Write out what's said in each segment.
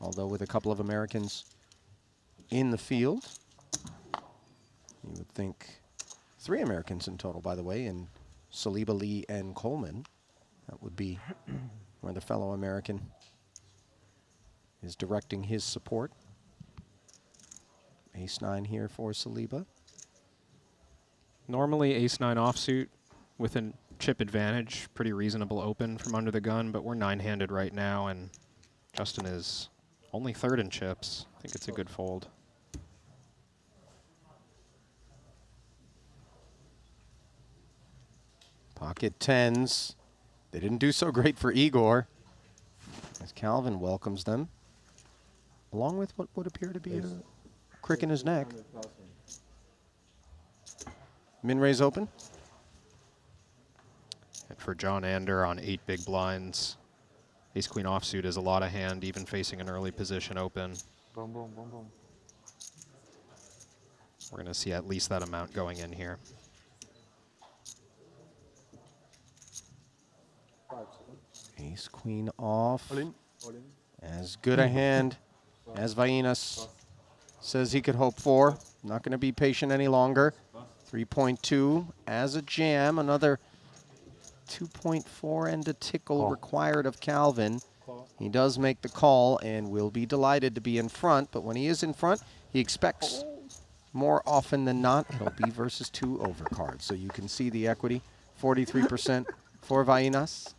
although with a couple of Americans in the field. You would think 3 Americans in total, by the way, in Saliba, Lee, and Coleman. That would be where the fellow American is directing his support. Ace-9 here for Saliba. Normally ace-9 offsuit with a chip advantage, pretty reasonable open from under the gun, but we're 9-handed right now, and Justin is only 3rd in chips. I think it's a good fold. Pocket 10s. They didn't do so great for Igor, as Calvin welcomes them, along with what would appear to be a crick in his neck. Min-raise open. And for John Ander on 8 big blinds, ace-queen offsuit is a lot of hand, even facing an early position open. Boom, boom, boom, boom. We're going to see at least that amount going in here. Ace-queen off. All in. All in. As good a hand as Vainas says he could hope for. Not going to be patient any longer. 3.2 as a jam. Another 2.4 and a tickle required of Calvin. He does make the call and will be delighted to be in front. But when he is in front, he expects more often than not it'll be versus 2 overcards. So you can see the equity. 43% for Vainas.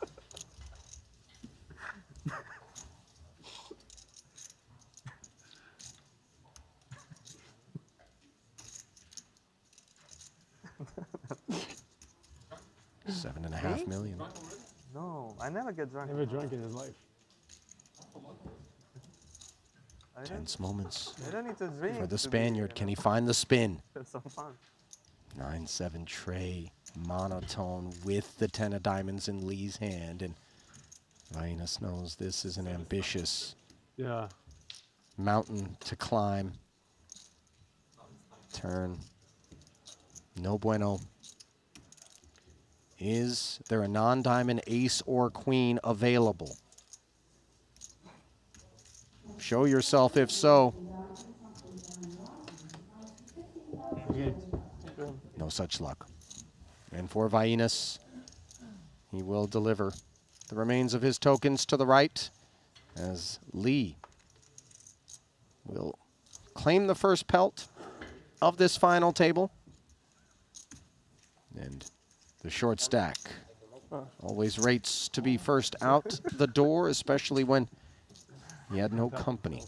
$7.5 million. No, I never get drunk. Never drunk in his life. Tense moments I don't need to drink for the to Spaniard. Can he find the spin? Have some fun. 9-7 tray, monotone with the 10 of diamonds in Lee's hand. And Vainas knows this is an ambitious mountain to climb. Turn. No bueno. Is there a non-diamond ace or queen available? Show yourself if so. No such luck. And for Vainas, he will deliver the remains of his tokens to the right as Lee will claim the first pelt of this final table. And the short stack always rates to be first out the door, especially when he had no company.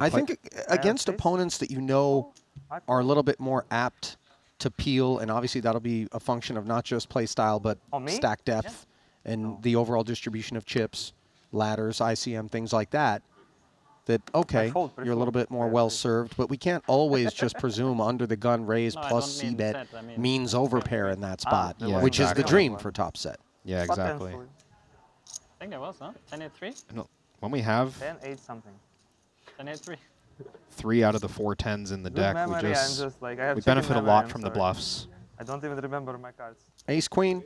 I think against opponents that you know are a little bit more apt to peel, and obviously that'll be a function of not just play style, but stack depth and the overall distribution of chips, ladders, ICM, things like that. That, okay, you're a little bit more well-served, but we can't always just presume under the gun raise plus c-bet means overpair in that spot, which is the dream for top set. Yeah, exactly. I think there was, huh? 10-8-3? No, when we have 10-8 something. 10-8-3. 3 out of the 4 10s in the deck, memory, we benefit a lot from the bluffs. I don't even remember my cards. Ace-queen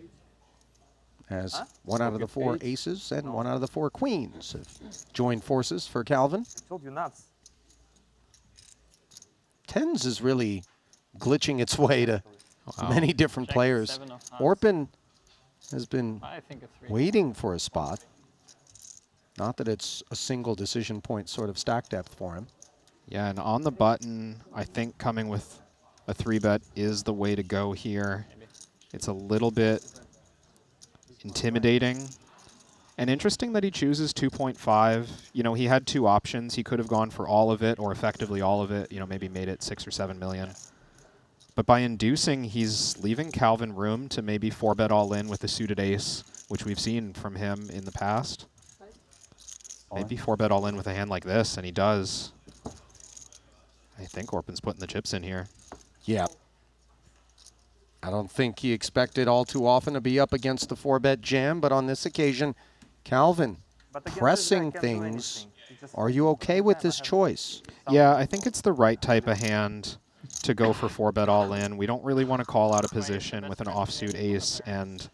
has 1 out of the 4 aces and 1 out of the 4 queens have joined forces for Calvin. I told you nuts. 10s is really glitching its way to many different players. Orpen has been waiting for a spot. Not that it's a single decision point sort of stack depth for him. Yeah, and on the button, I think coming with a 3-bet is the way to go here. It's a little bit intimidating. And interesting that he chooses 2.5. You know, he had 2 options. He could have gone for all of it or effectively all of it, you know, maybe made it 6 or 7 million. But by inducing, he's leaving Calvin room to maybe 4-bet all in with a suited ace, which we've seen from him in the past. Maybe 4-bet all in with a hand like this, and he does. I think Orpen's putting the chips in here. Yeah. I don't think he expected all too often to be up against the 4-bet jam, but on this occasion, Calvin pressing things. Are you okay with this choice? Yeah, I think it's the right type of hand to go for 4-bet all in. We don't really want to call out a position with an offsuit ace, and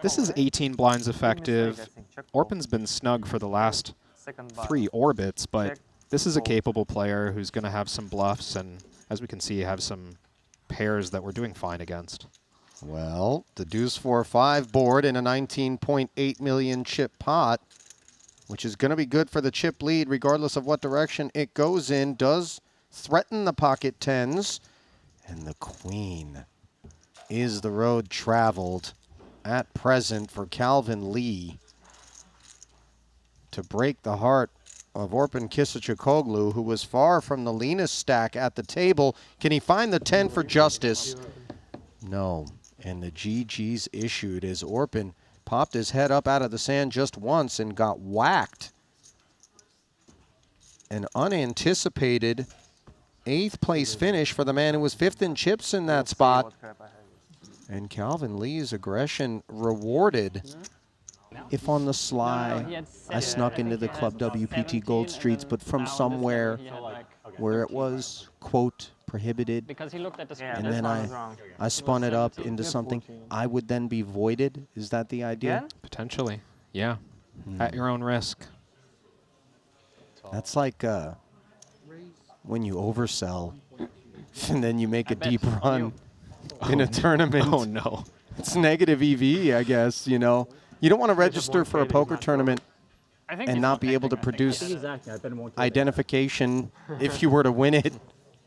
this is 18 blinds effective. Orpen's been snug for the last second bar. 3 orbits, but Check, this is a fold. capable player who's going to have some bluffs, and as we can see, have some pairs that we're doing fine against. Well, the deuce 4-5 board in a 19.8 million chip pot, which is going to be good for the chip lead regardless of what direction it goes in, does threaten the pocket tens. And the queen is the road traveled at present for Calvin Lee to break the heart of Orpen Kisacikoglu, who was far from the leanest stack at the table. Can he find the 10 for justice? No. And the GG's issued as Orpen popped his head up out of the sand just once and got whacked. An unanticipated 8th place finish for the man who was 5th in chips in that spot. And Calvin Lee's aggression rewarded. If on the sly, I snuck into the Club WPT Gold Streets, but from somewhere where it was, quote, prohibited, Because he looked at the screen. and then I spun it up into something, I would then be voided? Is that the idea? Again? Potentially, yeah. At your own risk. That's like when you oversell and then you make a deep run in a tournament. Oh, no. It's negative EV, I guess, you know. You don't want to register for a poker tournament I think and he's not be able to protecting, I think. produce identification if you were to win it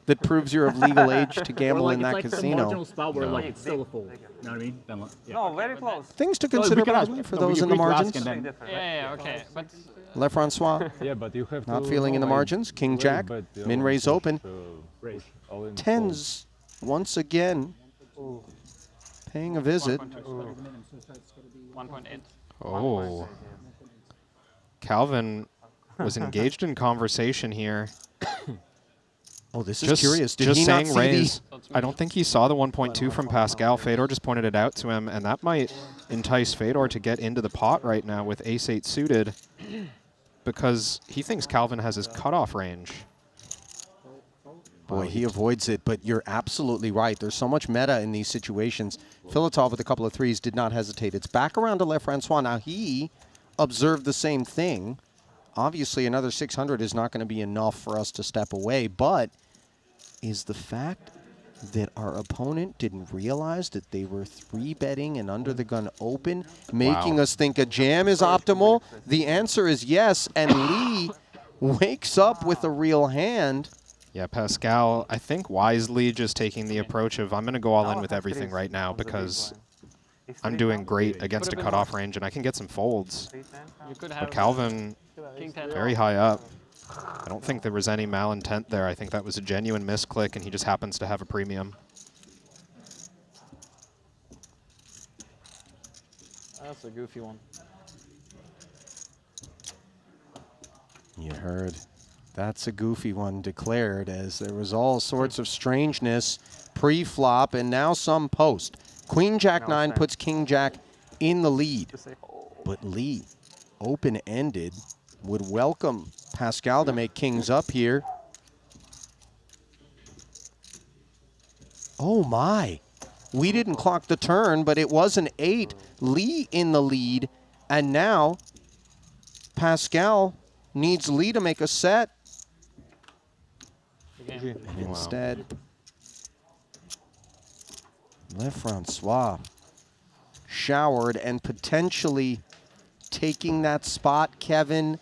that proves you're of legal age to gamble in that casino. Spot where like it's still a fold. You know what I mean? Then, yeah. No, very close. Things to So we consider, can by ask- the way, for no, we those in the agree to ask margins. and then- Different, Yeah, okay. But Lefrancois, Yeah, but you have not to feeling in the know, like, margins. King wait, Jack, but, min raise open. Raise. all in Tens, once again, paying a visit. 1.8. Oh. Calvin was engaged in conversation here. Oh, this is curious. Did just he not saying see raise. the... I don't think he saw the 1.2 from Pascal. Fedor just pointed it out to him, and that might entice Fedor to get into the pot right now with ace-8 suited because he thinks Calvin has his cutoff range. Boy, he avoids it, but you're absolutely right. There's so much meta in these situations. Filatov with a couple of threes did not hesitate. It's back around to Lefrancois. Now, he observed the same thing. Obviously, another 600 is not going to be enough for us to step away, but is the fact that our opponent didn't realize that they were 3-betting and under the gun open, making us think a jam is optimal? The answer is yes, and Lee wakes up with a real hand. Yeah, Pascal, I think wisely just taking the approach of I'm going to go all in with everything right now because I'm doing great against a cutoff range and I can get some folds. You could have But Calvin, King 10. very high up. I don't think there was any malintent there. I think that was a genuine misclick and he just happens to have a premium. That's a goofy one. You heard. That's a goofy one declared, as there was all sorts of strangeness pre-flop and now some post. Queen Jack 9 puts King Jack in the lead. But Lee, open-ended, would welcome Pascal to make kings up here. Oh my. We didn't clock the turn, but it was an 8. Lee in the lead. And now Pascal needs Lee to make a set. And instead, Lefrancois showered and potentially taking that spot, Kevin,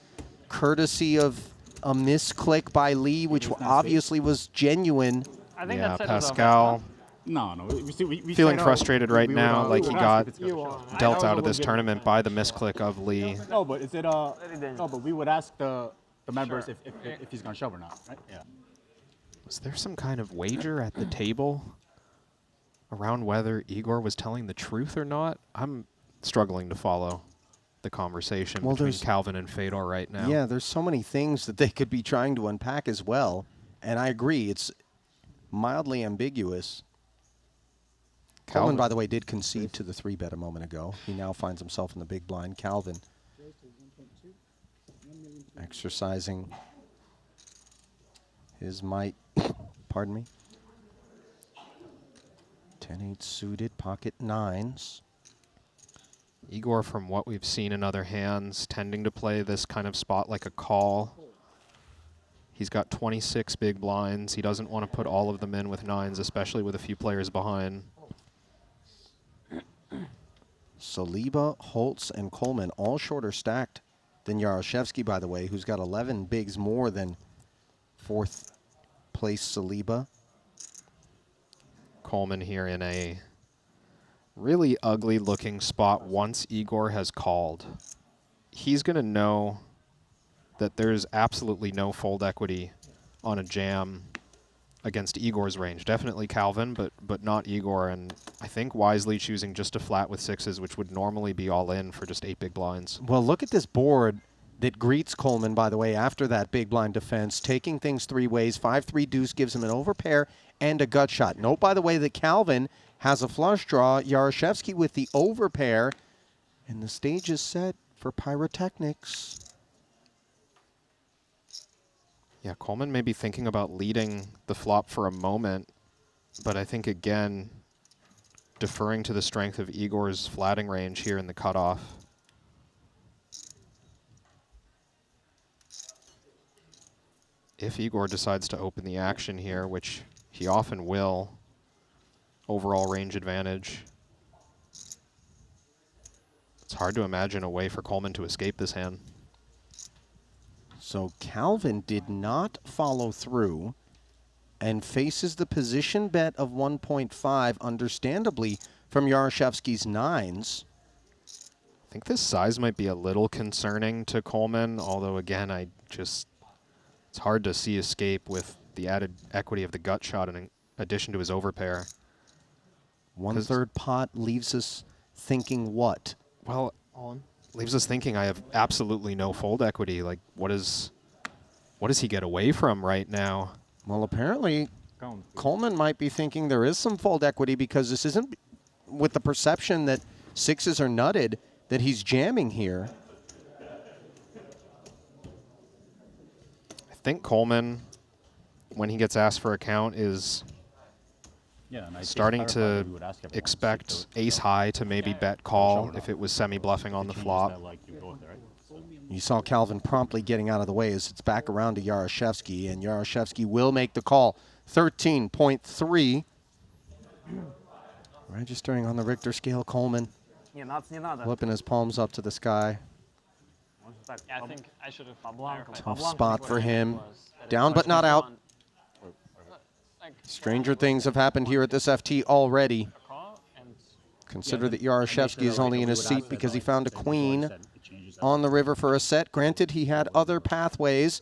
courtesy of a misclick by Lee, which obviously was genuine. I think Yeah, that's Pascal No. We feeling said, frustrated right we would, now, like we he would got ask if it's gonna show. dealt out of this tournament by the misclick of Lee. No, but is it no, but we would ask the members if he's gonna show or not, right? Yeah. Was there some kind of wager at the table around whether Igor was telling the truth or not? I'm struggling to follow the conversation between there's- Calvin and Fedor right now. Yeah, there's so many things that they could be trying to unpack as well. And I agree, it's mildly ambiguous. Coleman, by the way, did concede to the 3-bet a moment ago. He now finds himself in the big blind. Calvin exercising his might. Pardon me. 10-8 suited, pocket 9s. Igor, from what we've seen in other hands, tending to play this kind of spot like a call. He's got 26 big blinds. He doesn't want to put all of them in with nines, especially with a few players behind. Saliba, Holtz, and Coleman all shorter stacked than Yaroshevskyy, by the way, who's got 11 bigs more than fourth place Saliba. Coleman here in a really ugly looking spot once Igor has called. He's going to know that there's absolutely no fold equity on a jam against Igor's range. Definitely Calvin, but not Igor, and I think wisely choosing just a flat with sixes, which would normally be all in for just 8 big blinds. Well, look at this board that greets Coleman, by the way, after that big blind defense, taking things three ways. 5-3 deuce gives him an overpair and a gut shot. Note, by the way, that Calvin has a flush draw. Yaroshevskyy with the overpair, and the stage is set for pyrotechnics. Yeah, Coleman may be thinking about leading the flop for a moment, but I think, again, deferring to the strength of Igor's flatting range here in the cutoff. If Igor decides to open the action here, which he often will, overall range advantage. It's hard to imagine a way for Coleman to escape this hand. So Calvin did not follow through and faces the position bet of 1.5, understandably, from Yaroshevsky's nines. I think this size might be a little concerning to Coleman, although, again, it's hard to see escape with the added equity of the gut shot in addition to his overpair. 1/3 pot leaves us thinking what? Well, leaves us thinking I have absolutely no fold equity. Like, what does he get away from right now? Well, apparently, Coleman might be thinking there is some fold equity because this isn't with the perception that sixes are nutted, that he's jamming here. I think Coleman, when he gets asked for a count, is starting to expect ace high to maybe bet call if it was semi-bluffing on the flop. You saw Calvin promptly getting out of the way as it's back around to Yaroshevskyy, and Yaroshevskyy will make the call. 13.3. Registering on the Richter scale, Coleman flipping his palms up to the sky. Yeah, I think I should have clarified. Tough spot for him. Down but not out. Stranger things have happened here at this FT already. Consider that Yaroshevskyy is only in his seat because he found a queen on the river for a set. Granted, he had other pathways.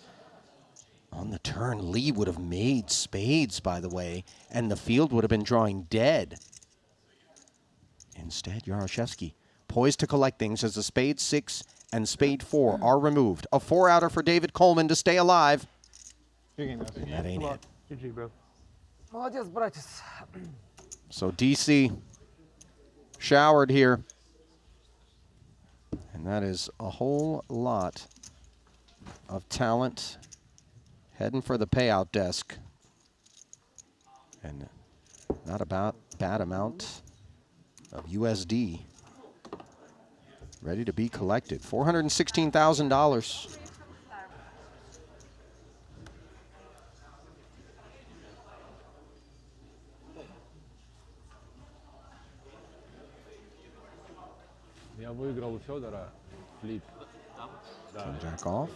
On the turn, Lee would have made spades, by the way, and the field would have been drawing dead. Instead, Yaroshevskyy poised to collect things as the spade 6 and spade 4 are removed. A 4-outer for David Coleman to stay alive. And that ain't it. GG, bro. So DC showered here. And that is a whole lot of talent heading for the payout desk. And not a bad amount of USD ready to be collected. $416,000. Я выиграл у Федора флип. Jack off.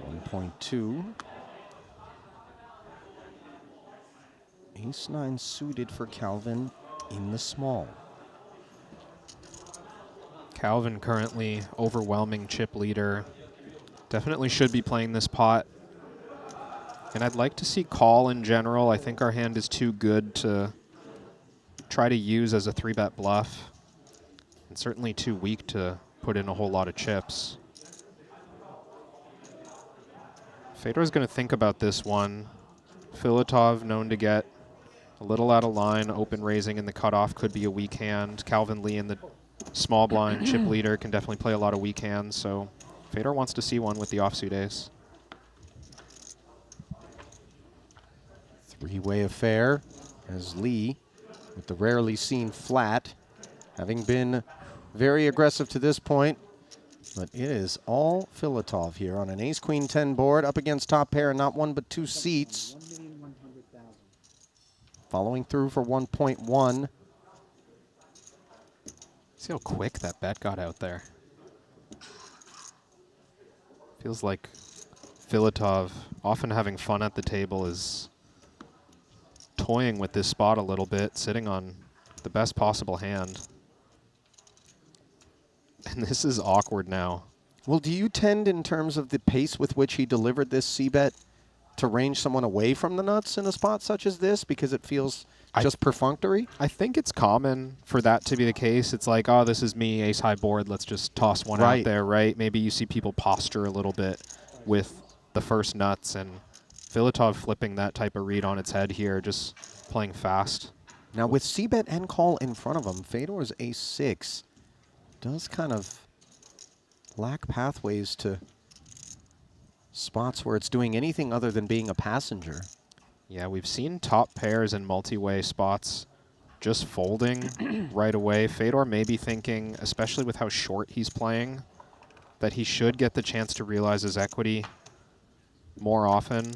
1.2. Ace-9 suited for Calvin in the small. Calvin currently overwhelming chip leader. Definitely should be playing this pot. And I'd like to see call in general. I think our hand is too good to try to use as a 3-bet bluff. And certainly too weak to put in a whole lot of chips. Fedor's going to think about this one. Filatov known to get a little out of line. Open raising in the cutoff could be a weak hand. Calvin Lee in the small blind chip leader can definitely play a lot of weak hands. So Fedor wants to see one with the offsuit ace. Three-way affair as Lee with the rarely seen flat, having been very aggressive to this point. But it is all Filatov here on an ace-queen-10 board up against top pair and not one but two seats. Following through for 1.1. See how quick that bet got out there. Feels like Filatov, often having fun at the table, is toying with this spot a little bit, sitting on the best possible hand. And this is awkward now. Well, do you tend, in terms of the pace with which he delivered this c-bet, to range someone away from the nuts in a spot such as this because it feels just perfunctory? I think it's common for that to be the case. It's like, oh, this is me, ace-high board, let's just toss one out there, right? Maybe you see people posture a little bit with the first nuts, and Filatov flipping that type of read on its head here, just playing fast. Now, with c-bet and call in front of him, Fedor's ace-6 does kind of lack pathways to spots where it's doing anything other than being a passenger. Yeah, we've seen top pairs in multi-way spots just folding right away. Fedor may be thinking, especially with how short he's playing, that he should get the chance to realize his equity more often.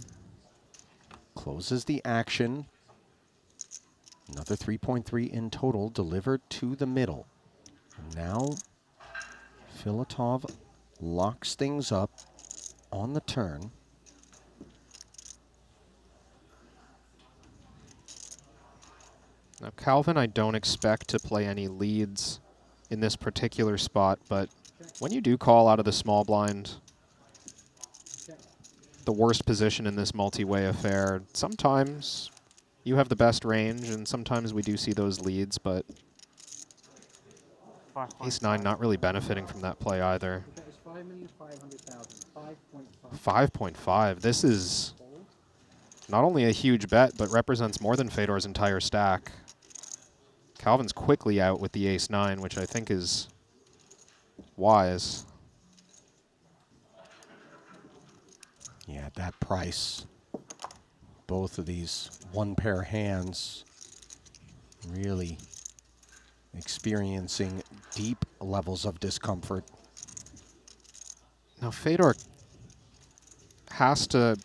Closes the action. Another 3.3 in total delivered to the middle. Now Filatov locks things up on the turn. Now, Calvin, I don't expect to play any leads in this particular spot, but when you do call out of the small blind, the worst position in this multi-way affair, sometimes you have the best range, and sometimes we do see those leads, but ace-9 not really benefiting from that play either. 5.5. This is not only a huge bet, but represents more than Fedor's entire stack. Calvin's quickly out with the ace-9, which I think is wise. Yeah, at that price, both of these one-pair hands really experiencing deep levels of discomfort. Now, Fedor has to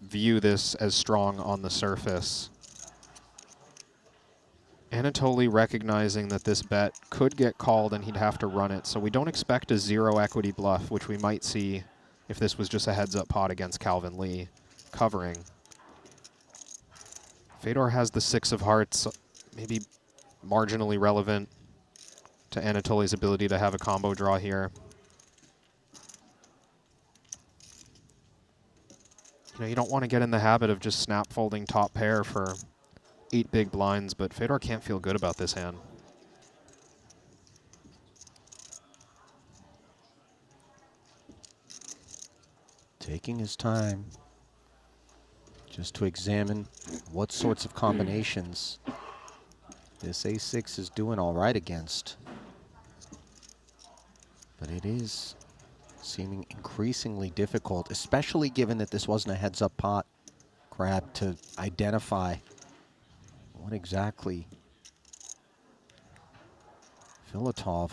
view this as strong on the surface. Anatoly recognizing that this bet could get called and he'd have to run it, so we don't expect a zero equity bluff, which we might see if this was just a heads-up pot against Calvin Lee covering. Fedor has the 6 of hearts, maybe marginally relevant to Anatoly's ability to have a combo draw here. You know, you don't want to get in the habit of just snap folding top pair for 8 big blinds, but Fedor can't feel good about this hand. Taking his time just to examine what sorts of combinations this ace-6 is doing all right against. But it is seeming increasingly difficult, especially given that this wasn't a heads-up pot grab, to identify what exactly Filatov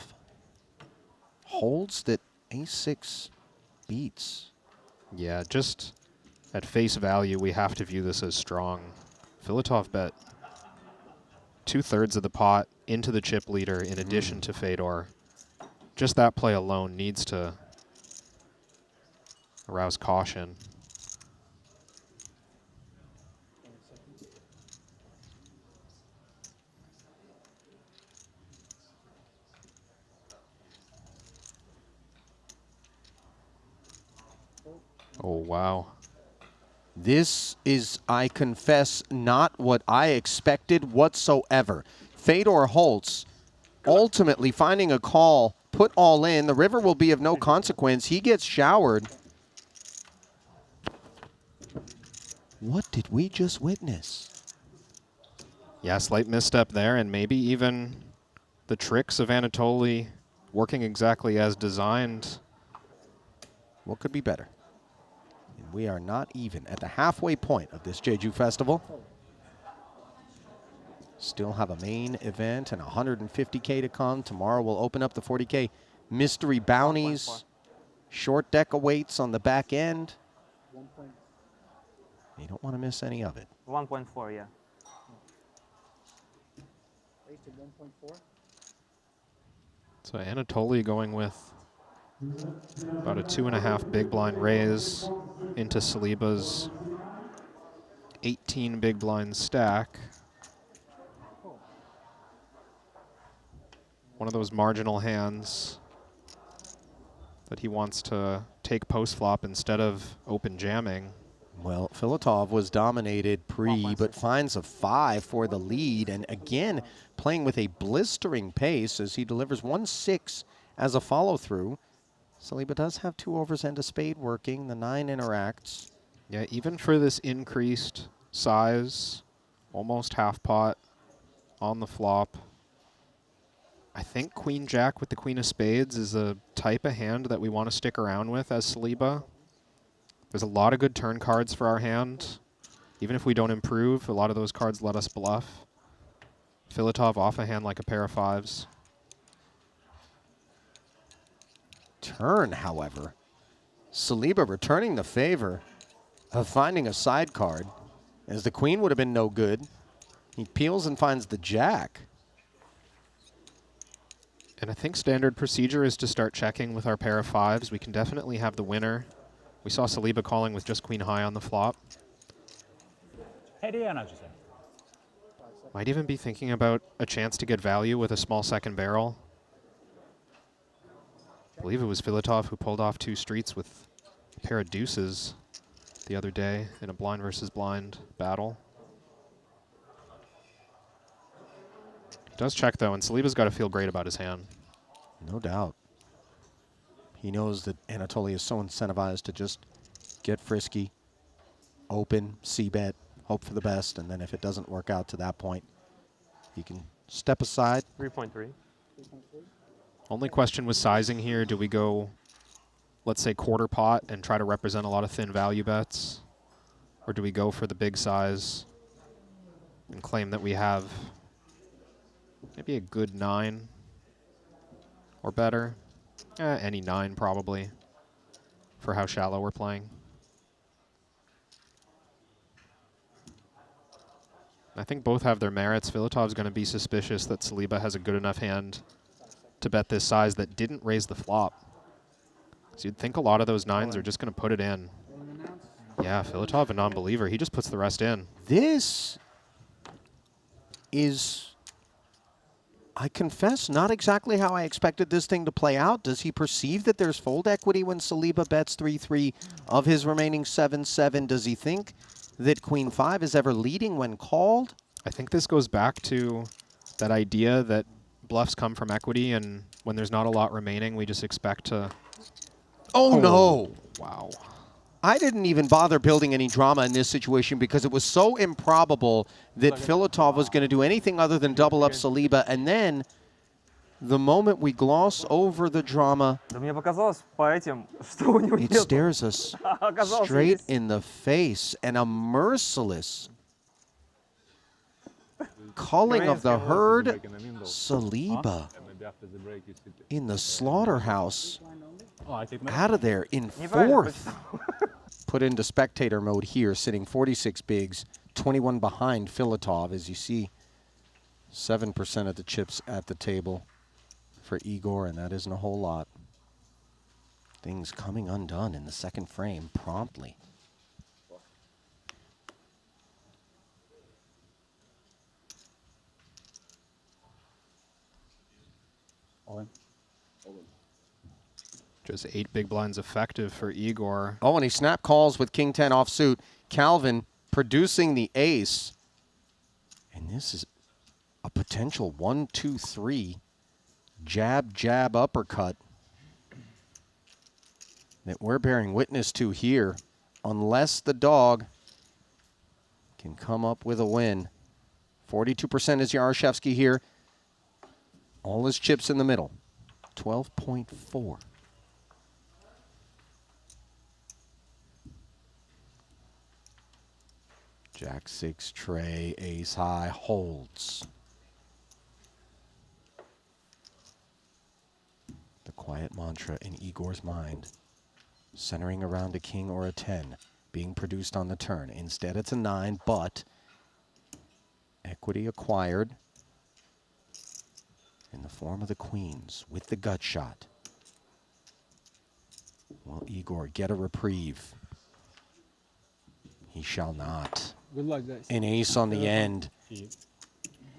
holds that ace-6 beats. Yeah, just at face value, we have to view this as strong. Filatov bet 2/3 of the pot into the chip leader in addition to Fedor. Just that play alone needs to arouse caution. Oh, wow. This is, I confess, not what I expected whatsoever. Fedor Holtz ultimately finding a call, put all in. The river will be of no consequence. He gets showered. What did we just witness? Yeah, slight misstep there, and maybe even the tricks of Anatoly working exactly as designed. What could be better? And we are not even at the halfway point of this Jeju Festival. Still have a main event and 150K to come. Tomorrow we'll open up the 40K mystery bounties. Short deck awaits on the back end. You don't want to miss any of it. 1.4, yeah. So Anatoly going with about a 2.5 big blind raise into Saliba's 18 big blind stack. One of those marginal hands that he wants to take post flop instead of open jamming. Well, Filatov was dominated pre, but finds a 5 for the lead. And again, playing with a blistering pace as he delivers 1-6 as a follow-through. Saliba does have 2 overs and a spade working. The 9 interacts. Yeah, even for this increased size, almost half pot on the flop. I think Queen Jack with the Queen of Spades is a type of hand that we want to stick around with as Saliba. There's a lot of good turn cards for our hand. Even if we don't improve, a lot of those cards let us bluff. Filatov off a hand like a pair of 5s. Turn, however. Saliba returning the favor of finding a side card, as the queen would have been no good. He peels and finds the jack. And I think standard procedure is to start checking with our pair of 5s. We can definitely have the winner. We saw Saliba calling with just queen high on the flop. Might even be thinking about a chance to get value with a small second barrel. I believe it was Filatov who pulled off 2 streets with a pair of deuces the other day in a blind versus blind battle. He does check though, and Saliba's got to feel great about his hand. No doubt. He knows that Anatoly is so incentivized to just get frisky, open, c-bet, hope for the best, and then if it doesn't work out to that point, he can step aside. 3.3. Only question was sizing here. Do we go, let's say, quarter pot and try to represent a lot of thin value bets? Or do we go for the big size and claim that we have maybe a good 9 or better? Any 9 probably for how shallow we're playing. I think both have their merits. Filatov's going to be suspicious that Saliba has a good enough hand to bet this size that didn't raise the flop. So you'd think a lot of those 9s are just going to put it in. Yeah, Filatov, a non-believer. He just puts the rest in. This is, I confess, not exactly how I expected this thing to play out. Does he perceive that there's fold equity when Saliba bets 3-3 of his remaining 7-7? Does he think that Queen 5 is ever leading when called? I think this goes back to that idea that bluffs come from equity, and when there's not a lot remaining, we just expect to... Oh, no. Wow. I didn't even bother building any drama in this situation because it was so improbable that Filatov was going to do anything other than double up Saliba. And then the moment we gloss over the drama, it stares us straight in the face, and a merciless culling of the herd. Saliba in the slaughterhouse, out of there in 4th. Put into spectator mode here, sitting 46 bigs, 21 behind Filatov, as you see 7% of the chips at the table for Igor, and that isn't a whole lot. Things coming undone in the second frame promptly. Just 8 big blinds effective for Igor. Oh, and he snap calls with King 10 offsuit. Calvin producing the ace. And this is a potential 1-2-3 jab, jab, uppercut that we're bearing witness to here, unless the dog can come up with a win. 42% is Yaroshevskyy here. All his chips in the middle. 12.4. Jack 6 tray, ace high, holds. The quiet mantra in Igor's mind, centering around a king or a 10, being produced on the turn. Instead, it's a 9, but equity acquired in the form of the queens with the gut shot. Will Igor get a reprieve? He shall not. Good luck, guys. An ace on the end.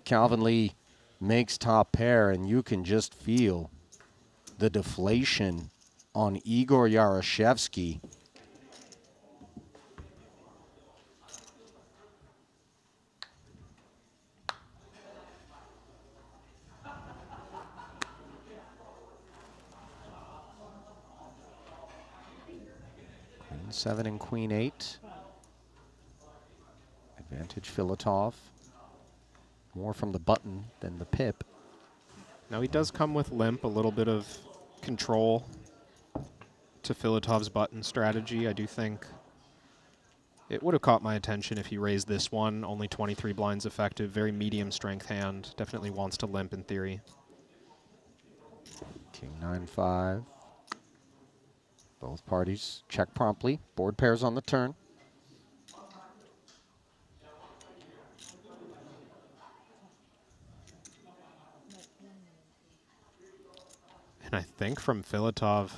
Calvin Lee makes top pair, and you can just feel the deflation on Igor Yaroshevskyy. Queen 7 and Queen 8. Advantage Filatov. More from the button than the pip. Now he does come with limp, a little bit of control to Filatov's button strategy. I do think it would have caught my attention if he raised this one. Only 23 blinds effective, very medium strength hand. Definitely wants to limp in theory. King 9-5. Both parties check promptly. Board pairs on the turn. And I think from Filatov,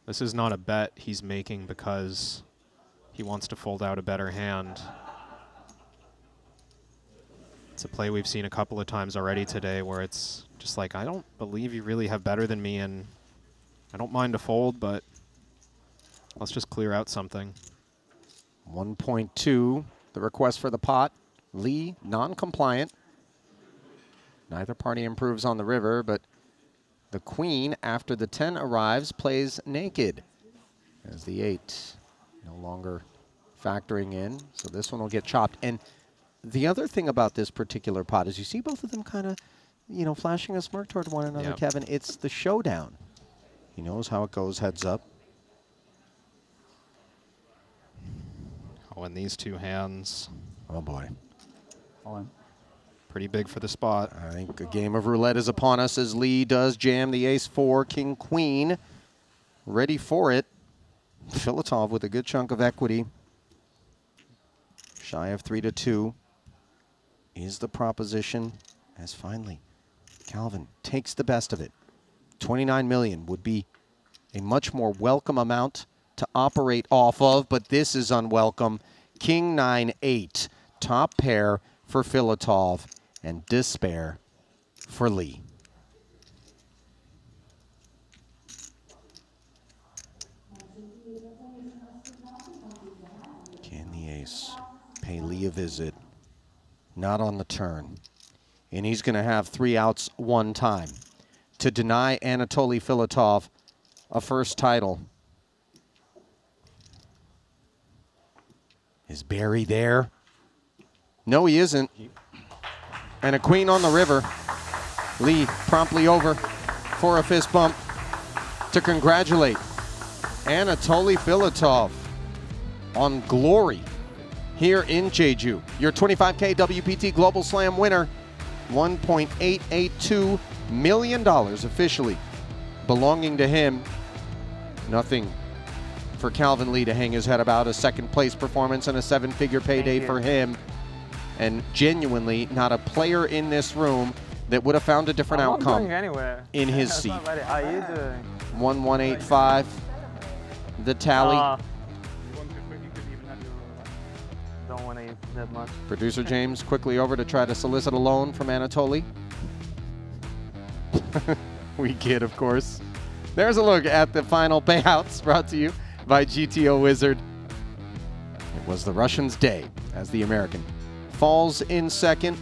this is not a bet he's making because he wants to fold out a better hand. It's a play we've seen a couple of times already today where it's just like, I don't believe you really have better than me, and I don't mind a fold, but let's just clear out something. 1.2, the request for the pot. Lee, non-compliant. Neither party improves on the river, but the queen, after the 10 arrives, plays naked as the 8 no longer factoring in. So this one will get chopped. And the other thing about this particular pot is you see both of them kind of, you know, flashing a smirk toward one another, Yep. Kevin. It's the showdown. He knows how it goes heads up. Oh, and these two hands, Oh, boy. All in. pretty big for the spot. I think a game of roulette is upon us as Lee does jam the ace-4, king-queen. Ready for it. Filatov with a good chunk of equity. Shy of 3-2 is the proposition, as finally Calvin takes the best of it. 29 million would be a much more welcome amount to operate off of, but this is unwelcome. King 9-8, top pair for Filatov, and despair for Lee. Can the ace pay Lee a visit? Not on the turn. And he's going to have 3 outs one time to deny Anatoly Filatov a first title. Is Barry there? No, he isn't. And a queen on the river. Lee promptly over for a fist bump to congratulate Anatoly Filatov on glory here in Jeju. Your 25K WPT Global Slam winner, $1.882 million officially belonging to him. Nothing for Calvin Lee to hang his head about. A second place performance and a 7-figure payday for him. And genuinely not a player in this room that would have found a different I'm outcome not going anywhere. in his That's seat. not very- How are you doing? 1185, the tally. Don't want to eat that much. Producer James quickly over to try to solicit a loan from Anatoly. We kid, of course. There's a look at the final payouts brought to you by GTO Wizard. It was the Russians' day as the American falls in second.